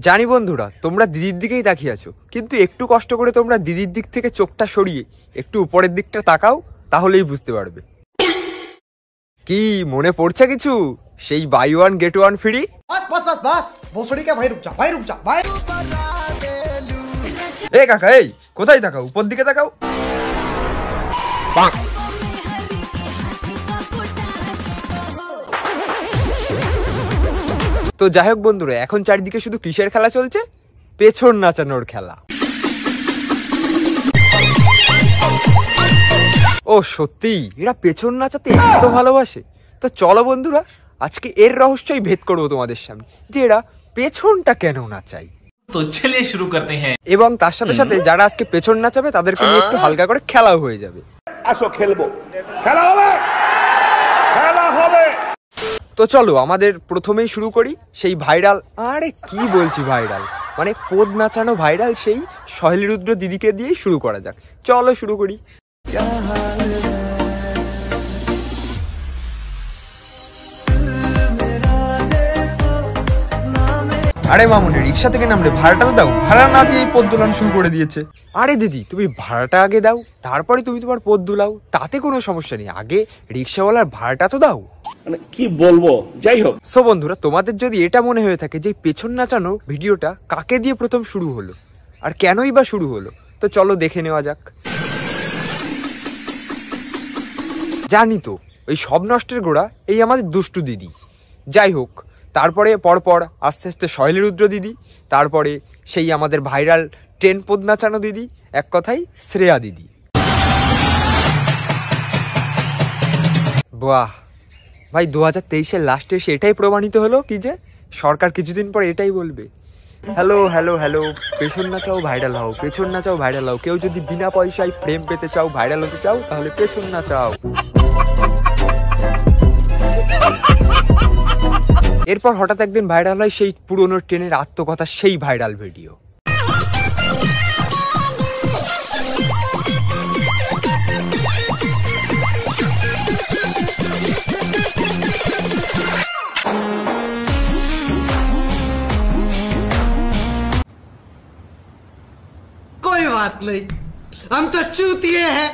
জানি বন্ধুরা তোমরা দিদির দিকেই তাকিয়ে আছো, কিন্তু একটু কষ্ট করে তোমরা দিদির দিক থেকে চোখটা সরিয়ে একটু উপরের দিকটা তাকাও, তাহলেই বুঝতে পারবে। কি মনে পড়ছে কিছু? সেই buy one get one free. এ কাকা, এই কোথায় তাকাও? উপর দিকে তাকাও। তো যাই হোক বন্ধুরা, এখন চারিদিকে শুধু কিসের খেলা চলছে? পেছন নাচানোর খেলা। ও সত্যি, এরা পেছন নাচাতে এত ভালোবাসে। তো চলো বন্ধুরা, আজকে এর রহস্যই ভেদ করবো তোমাদের সামনে, যে এরা পেছনটা কেন নাচায়। তো চলিয়ে শুরু করতে হ্যাঁ। এবং তার সাথে সাথে যারা আজকে পেছন নাচাবে তাদেরকে নিয়ে একটু হালকা করে খেলাও হয়ে যাবে। আসো খেলবো, খেলা হবে, খেলা হবে। তো চলো আমাদের প্রথমেই শুরু করি সেই ভাইরাল, আরে কি বলছি ভাইরাল, মানে পদ নাচানো ভাইরাল সেই সহেলি রুদ্র দিদিকে দিয়েই শুরু করা যাক। চলো শুরু করি। আরে মামুনি, রিক্সা থেকে নামলে ভাড়াটা তো দাও, ভাড়া না দিয়ে পদ দোলানো শুরু করে দিয়েছে। আরে দিদি, তুমি ভাড়াটা আগে দাও, তারপরে তুমি তোমার পদ দোলাও, তাতে কোনো সমস্যা নেই, আগে রিক্সাওয়ালার ভাড়াটা তো দাও। মানে কি বলবো, যাই হোক। সো বন্ধুরা, তোমাদের যদি এটা মনে হয়ে থাকে যে পেছন নাচানো ভিডিওটা কাকে দিয়ে প্রথম শুরু হলো আর কেনই বা শুরু হলো, তো চলো দেখে নেওয়া যাক। জানি তো ওই সব নষ্টের গোড়া এই আমাদের দুষ্টু দিদি। যাই হোক, তারপরে পরপর আস্তে আস্তে সহেলি রুদ্র দিদি, তারপরে সেই আমাদের ভাইরাল ট্রেন পদ নাচানো দিদি, এক কথায় শ্রেয়া দিদি। বাহ ভাই, 2023-এর লাস্টে এসে এটাই প্রমাণিত হলো কি যে সরকার কিছুদিন পর এটাই বলবে, হ্যালো হ্যালো হ্যালো, পেছন নাচাও ভাইরাল হও, পেছন নাচাও ভাইরাল হও, কেউ যদি বিনা পয়সায় ফ্রেম পেতে চাও, ভাইরাল হতে চাও, তাহলে পেছন নাচাও। এরপর হঠাৎ একদিন ভাইরাল হয় সেই পুরনো ট্রেনের আত্মকথা, সেই ভাইরাল ভিডিও। कोई बात नहीं, हम तो चूतिए हैं।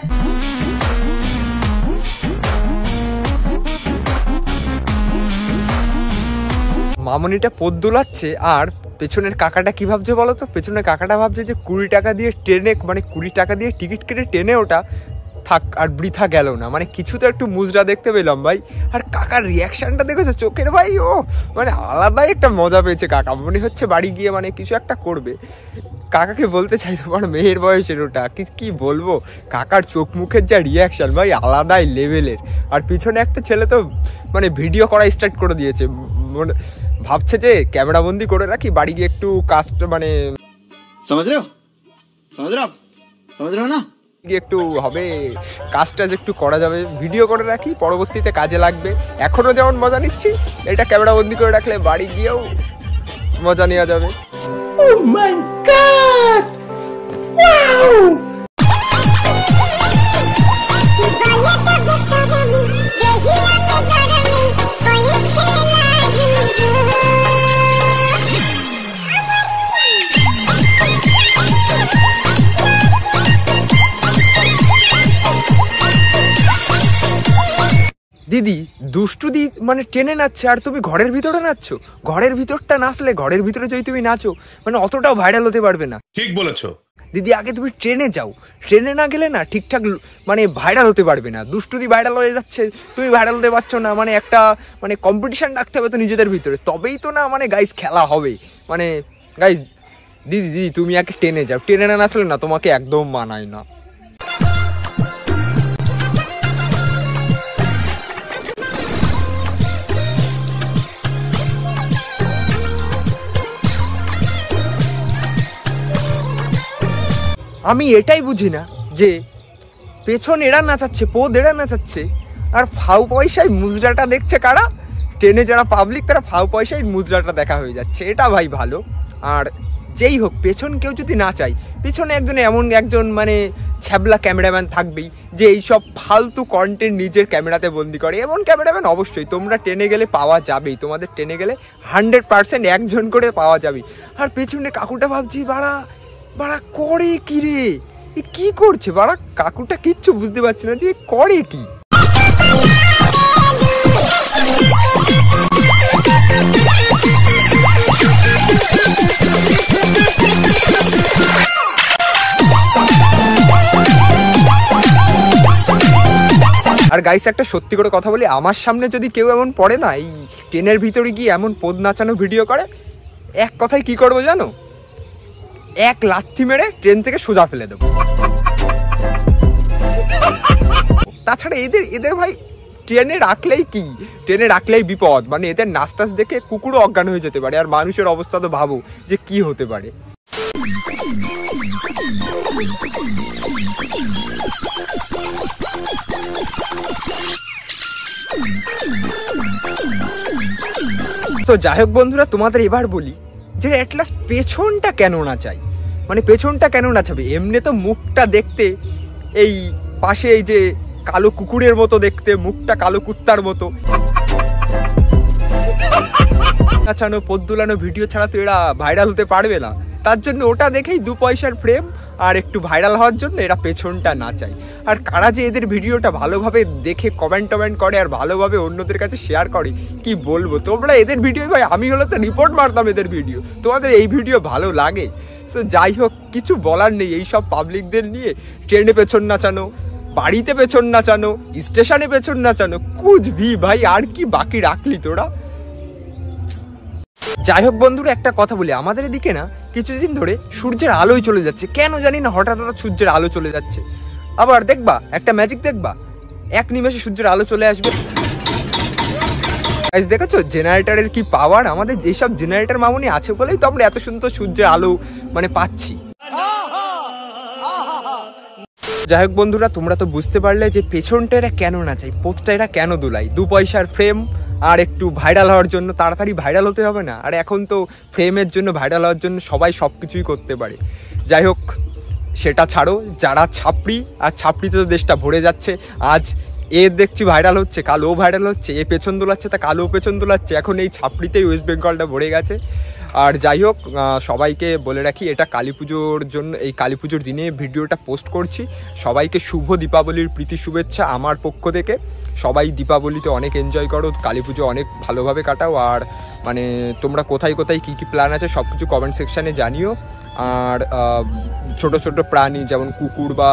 মামনিটা পদ দোলাচ্ছে আর পেছনের কাকাটা কি ভাবছে বলো তো? পেছনের কাকাটা ভাবছে যে 20 টাকা দিয়ে ট্রেনে, মানে 20 টাকা দিয়ে টিকিট কেটে ট্রেনে ওটা থাক, আর বৃথা গেল না, মানে কিছু তো একটু মুজরা দেখতে পেলাম ভাই। আর কাকার রিয়াকশনটা দেখেছো চোখের ভাই, ও মানে আলাদাই একটা মজা পেয়েছে কাকা, মনে হচ্ছে বাড়ি গিয়ে মানে কিছু একটা করবে। কাকাকে বলতে চাই তোমার মেয়ের বয়সের ওটা, কি বলবো, কাকার চোখ মুখের যা রিয়াকশন ভাই আলাদাই লেভেলের। আর পিছনে একটা ছেলে তো মানে ভিডিও করা স্টার্ট করে দিয়েছে, ভাবছে যে ক্যামেরা বন্দি করে রাখি, বাড়ি গিয়ে একটু কাজটা মানে সমঝ রে না, একটু হবে কাজ টাজ একটু করা যাবে, ভিডিও করে রাখি, পরবর্তীতে কাজে লাগবে। এখনো যেমন মজা নিচ্ছি, এটা ক্যামেরা বন্দি করে রাখলে বাড়ি গিয়েও মজা নেওয়া যাবে। Oh my God! Wow! দিদি দুষ্টু দি মানে ট্রেনে নাচছে আর তুমি ঘরের ভিতরে নাচছো। ঘরের ভিতরটা নাচলে, ঘরের ভিতরে যদি তুমি নাচো মানে অতটাও ভাইরাল হতে পারবে না। ঠিক বলেছো দিদি, আগে তুমি ট্রেনে যাও, ট্রেনে না গেলে না ঠিকঠাক মানে ভাইরাল হতে পারবে না। দুষ্টুদি ভাইরাল হয়ে যাচ্ছে, তুমি ভাইরাল হতে পারছো না, মানে একটা মানে কম্পিটিশন রাখতে হবে তো নিজেদের ভিতরে, তবেই তো না মানে গাইজ খেলা হবে। মানে গাইজ দিদি দিদি তুমি আগে ট্রেনে যাও, ট্রেনে না নাচলে না তোমাকে একদম মানায় না। আমি এটাই বুঝি না যে পেছন এরা নাচাচ্ছে, পদ এরা নাচাচ্ছে, আর ফাউ পয়সায় মুজরাটা দেখছে কারা? ট্রেনে যারা পাবলিক তারা ফাউ পয়সায় মুজরাটা দেখা হয়ে যাচ্ছে, এটা ভাই ভালো। আর যেই হোক, পেছন কেউ যদি না চাই, পেছনে একজন মানে ছ্যাবলা ক্যামেরাম্যান থাকবেই যে এইসব ফালতু কন্টেন্ট নিজের ক্যামেরাতে বন্দি করে। এমন ক্যামেরাম্যান অবশ্যই তোমরা টেনে গেলে পাওয়া যাবেই, তোমাদের টেনে গেলে 100% একজন করে পাওয়া যাবেই। আর পেছনে কাকুটা ভাবছি বাড়া করে কি রে, কি করছে বাড়া, কাকুটা কিচ্ছু বুঝতে পারছি না যে করে কি। আর গাইস একটা সত্যি করে কথা বলি, আমার সামনে যদি কেউ এমন পড়ে না, এই ট্রেনের ভিতরে গিয়ে এমন পদ নাচানো ভিডিও করে, এক কথায় কি করবো জানো, এক লাথি মেরে ট্রেন থেকে সোজা ফেলে দেবো। তাছাড়া এদের ভাই ট্রেনে রাখলেই বিপদ, মানে এদের নাচ টাচ দেখে কুকুরও অজ্ঞান হয়ে যেতে পারে। আর মানুষের অবস্থা তো ভাবো যে কি হতে পারে। তো যাই হোক বন্ধুরা, তোমাদের এবার বলি যে অ্যাটলাস্ট পেছনটা কেন না চাই, মানে পেছনটা কেন না চাবে। এমনি তো মুখটা দেখতে এই পাশে এই যে কালো কুকুরের মতো দেখতে, মুখটা কালো কুত্তার মতো। নাচানো পদ দুলানো ভিডিও ছাড়া তো এরা ভাইরাল হতে পারবে না, তার জন্য ওটা দেখেই 2 পয়সার ফ্রেম আর একটু ভাইরাল হওয়ার জন্য এরা পেছনটা না চায়। আর কারা যে এদের ভিডিওটা ভালোভাবে দেখে কমেন্ট করে আর ভালোভাবে অন্যদের কাছে শেয়ার করে কি বলবো। তোমরা এদের ভিডিও ভাই, আমি হলো তো রিপোর্ট মারতাম এদের ভিডিও, তোমাদের এই ভিডিও ভালো লাগে। তো যাই হোক, কিছু বলার নেই এইসব পাবলিকদের নিয়ে। ট্রেনে পেছন নাচানো, বাড়িতে পেছন নাচানো, স্টেশনে পেছন নাচানো, কুচবি ভাই, আর কি বাকি রাখলি তোরা। যাই হোক বন্ধুরা, একটা কথা বলি, আমাদের এদিকে না কিছুদিন ধরে সূর্যের আলোই চলে যাচ্ছে, কেন জানি না হঠাৎ সূর্যের আলো চলে যাচ্ছে। আবার দেখবা একটা ম্যাজিক, দেখবা এক নিমেষে সূর্যের আলো চলে আসবে। দেখেছো জেনারেটরের কি পাওয়ার, আমাদের যেসব জেনারেটর মামুনি আছে বলেই তো আমরা এত সুন্দর সূর্যের আলো মানে পাচ্ছি। যাই হোক বন্ধুরা, তোমরা তো বুঝতে পারলে যে পেছনটা এরা কেন না চাই, পোস্টটা এরা কেন দুলাই। 2 পয়সার ফ্রেম আর একটু ভাইরাল হওয়ার জন্য, তাড়াতাড়ি ভাইরাল হতে হবে না। আর এখন তো ফ্রেমের জন্য, ভাইরাল হওয়ার জন্য সবাই সব কিছুই করতে পারে। যাই হোক সেটা ছাড়ো, যারা ছাপড়ি, আর ছাপড়িতে তো দেশটা ভরে যাচ্ছে। আজ এ দেখছি ভাইরাল হচ্ছে, কাল ও ভাইরাল হচ্ছে, এ পেছন দোলাচ্ছে তা কালো পেছন দোলাচ্ছে, এখন এই ছাপড়িতেই ওয়েস্ট বেঙ্গলটা ভরে গেছে। আর যাই হোক, সবাইকে বলে রাখি এটা কালী পুজোর জন্য, এই কালী পুজোর দিনে ভিডিওটা পোস্ট করছি। সবাইকে শুভ দীপাবলির প্রীতি শুভেচ্ছা আমার পক্ষ থেকে। সবাই দীপাবলিতে অনেক এনজয় করো, কালী পুজো অনেক ভালোভাবে কাটাও। আর মানে তোমরা কোথায় কী কী প্ল্যান আছে সব কিছু কমেন্ট সেকশানে জানিও। আর ছোট ছোট প্রাণী যেমন কুকুর বা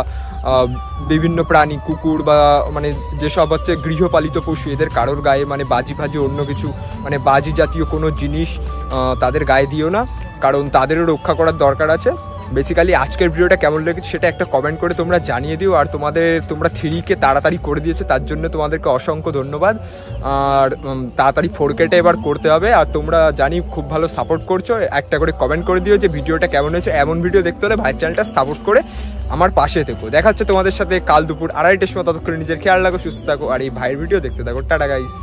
বিভিন্ন প্রাণী, কুকুর বা মানে যেসব হচ্ছে গৃহপালিত পশু, এদের কারোর গায়ে মানে বাজি অন্য কিছু মানে বাজি জাতীয় কোনো জিনিস তাদের গায়ে দিও না, কারণ তাদেরও রক্ষা করার দরকার আছে। বেসিক্যালি আজকের ভিডিওটা কেমন লেগেছে সেটা একটা কমেন্ট করে তোমরা জানিয়ে দিও। আর তোমরা 3কে তাড়াতাড়ি করে দিয়েছো, তার জন্য তোমাদেরকে অসংখ্য ধন্যবাদ। আর তাড়াতাড়ি 4Kটা এবার করতে হবে। আর তোমরা জানি খুব ভালো সাপোর্ট করছো, একটা করে কমেন্ট করে দিও যে ভিডিওটা কেমন হয়েছে। এমন ভিডিও দেখতে হলে ভাইয়ের চ্যানেলটা সাপোর্ট করে আমার পাশে থেকো। দেখা হচ্ছে তোমাদের সাথে কাল দুপুর 2:30টার সময়। ততক্ষণ নিজের খেয়াল রাখো, সুস্থ থাকো, আর এই ভাইয়ের ভিডিও দেখতে থাকো। Tata guys.